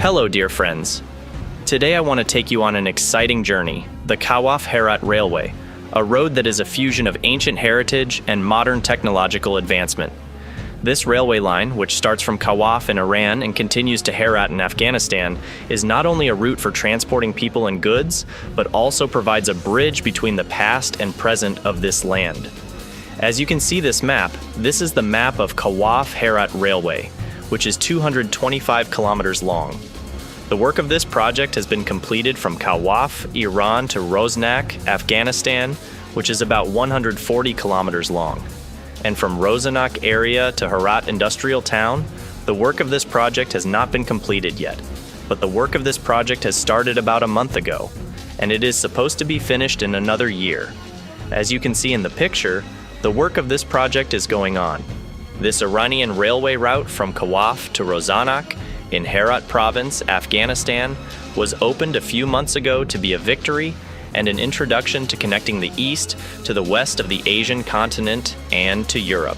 Hello, dear friends. Today I want to take you on an exciting journey, the Kawaf-Herat Railway, a road that is a fusion of ancient heritage and modern technological advancement. This railway line, which starts from Kawaf in Iran and continues to Herat in Afghanistan, is not only a route for transporting people and goods, but also provides a bridge between the past and present of this land. As you can see this map, this is the map of Kawaf-Herat Railway, which is 225 kilometers long. The work of this project has been completed from Kawaf, Iran to Roznak, Afghanistan, which is about 140 kilometers long. And from Roznak area to Herat Industrial Town, the work of this project has not been completed yet. But the work of this project has started about a month ago, and it is supposed to be finished in another year. As you can see in the picture, the work of this project is going on. This Iranian railway route from Kawaf to Roznak in Herat Province, Afghanistan, was opened a few months ago to be a victory and an introduction to connecting the east to the west of the Asian continent and to Europe.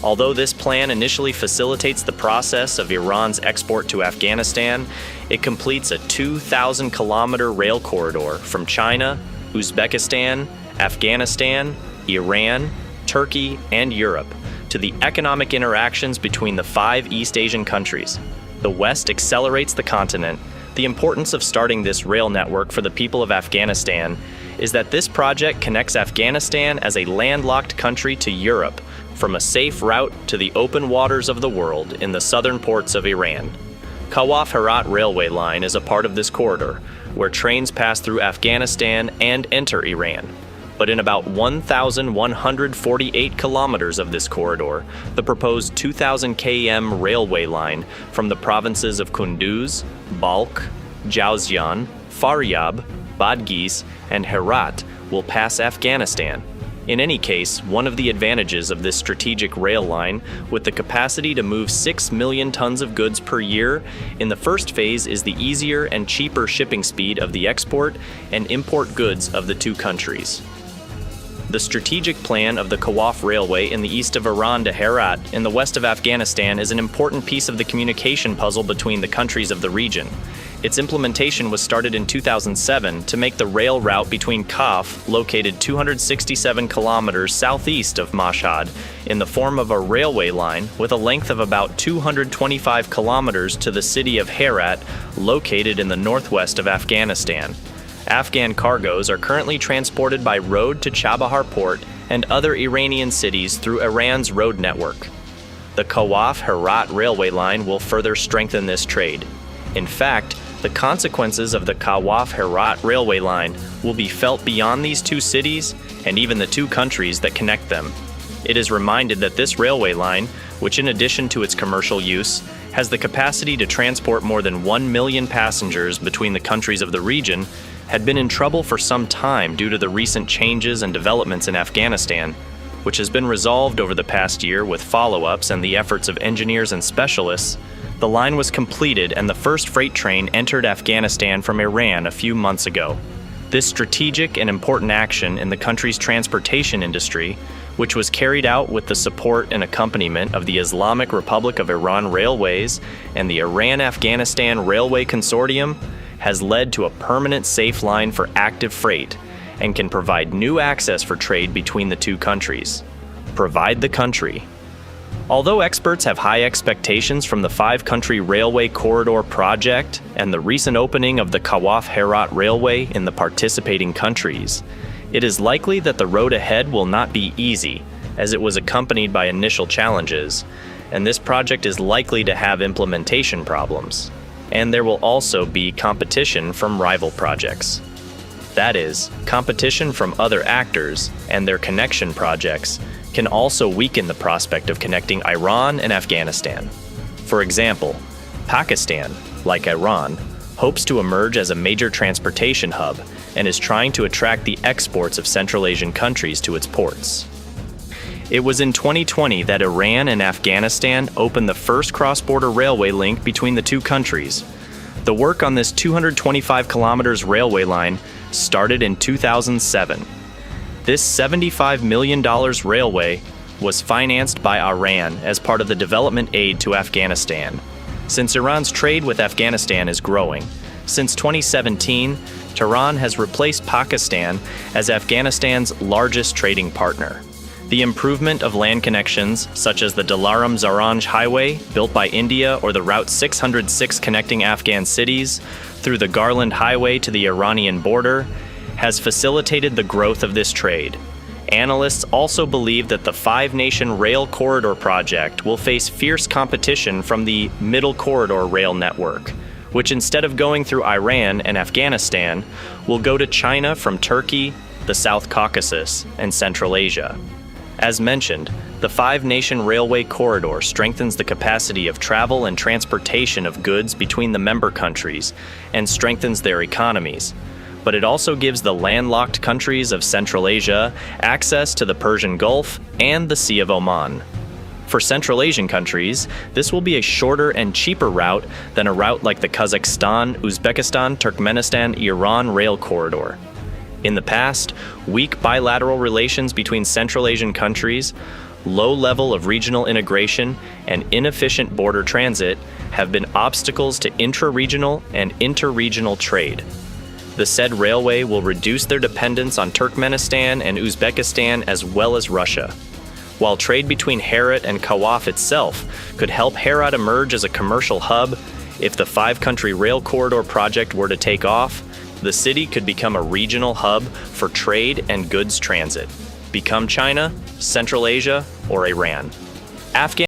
Although this plan initially facilitates the process of Iran's export to Afghanistan, it completes a 2,000-kilometer rail corridor from China, Uzbekistan, Afghanistan, Iran, Turkey, and Europe to the economic interactions between the 5 East Asian countries. The West accelerates the continent. The importance of starting this rail network for the people of Afghanistan is that this project connects Afghanistan as a landlocked country to Europe from a safe route to the open waters of the world in the southern ports of Iran. Kawaf-Herat Railway Line is a part of this corridor, where trains pass through Afghanistan and enter Iran. But in about 1,148 kilometers of this corridor, the proposed 2,000 km railway line from the provinces of Kunduz, Balkh, Jawzjan, Faryab, Badghis, and Herat will pass Afghanistan. In any case, one of the advantages of this strategic rail line, with the capacity to move 6 million tons of goods per year, in the first phase is the easier and cheaper shipping speed of the export and import goods of the two countries. The strategic plan of the Kawaf Railway in the east of Iran to Herat in the west of Afghanistan is an important piece of the communication puzzle between the countries of the region. Its implementation was started in 2007 to make the rail route between Kaf, located 267 kilometers southeast of Mashhad, in the form of a railway line with a length of about 225 kilometers to the city of Herat, located in the northwest of Afghanistan. Afghan cargoes are currently transported by road to Chabahar port and other Iranian cities through Iran's road network. The Kawaf-Herat railway line will further strengthen this trade. In fact, the consequences of the Kawaf-Herat railway line will be felt beyond these two cities and even the two countries that connect them. It is reminded that this railway line, which in addition to its commercial use, has the capacity to transport more than 1 million passengers between the countries of the region, had been in trouble for some time due to the recent changes and developments in Afghanistan, which has been resolved over the past year with follow-ups and the efforts of engineers and specialists. The line was completed and the first freight train entered Afghanistan from Iran a few months ago. This strategic and important action in the country's transportation industry, which was carried out with the support and accompaniment of the Islamic Republic of Iran Railways and the Iran-Afghanistan Railway Consortium, has led to a permanent safe line for active freight and can provide new access for trade between the two countries. Provide the country. Although experts have high expectations from the 5-country railway corridor project and the recent opening of the Kawaf-Herat Railway in the participating countries, it is likely that the road ahead will not be easy, as it was accompanied by initial challenges, and this project is likely to have implementation problems. And there will also be competition from rival projects. That is, competition from other actors and their connection projects can also weaken the prospect of connecting Iran and Afghanistan. For example, Pakistan, like Iran, hopes to emerge as a major transportation hub and is trying to attract the exports of Central Asian countries to its ports. It was in 2020 that Iran and Afghanistan opened the first cross-border railway link between the two countries. The work on this 225 kilometers railway line started in 2007. This $75 million railway was financed by Iran as part of the development aid to Afghanistan. since Iran's trade with Afghanistan is growing. Since 2017, Tehran has replaced Pakistan as Afghanistan's largest trading partner. The improvement of land connections, such as the Dilaram-Zaranj Highway, built by India, or the Route 606 connecting Afghan cities, through the Garland Highway to the Iranian border, has facilitated the growth of this trade. Analysts also believe that the five-nation rail corridor project will face fierce competition from the Middle Corridor rail network, which instead of going through Iran and Afghanistan, will go to China from Turkey, the South Caucasus, and Central Asia. As mentioned, the five-nation railway corridor strengthens the capacity of travel and transportation of goods between the member countries and strengthens their economies. But it also gives the landlocked countries of Central Asia access to the Persian Gulf and the Sea of Oman. For Central Asian countries, this will be a shorter and cheaper route than a route like the Kazakhstan, Uzbekistan, Turkmenistan, Iran rail corridor. In the past, weak bilateral relations between Central Asian countries, low level of regional integration, and inefficient border transit have been obstacles to intra-regional and interregional trade. The said railway will reduce their dependence on Turkmenistan and Uzbekistan as well as Russia. While trade between Herat and Kawaf itself could help Herat emerge as a commercial hub, if the five-country rail corridor project were to take off, the city could become a regional hub for trade and goods transit, become China, Central Asia, or Iran. Afghan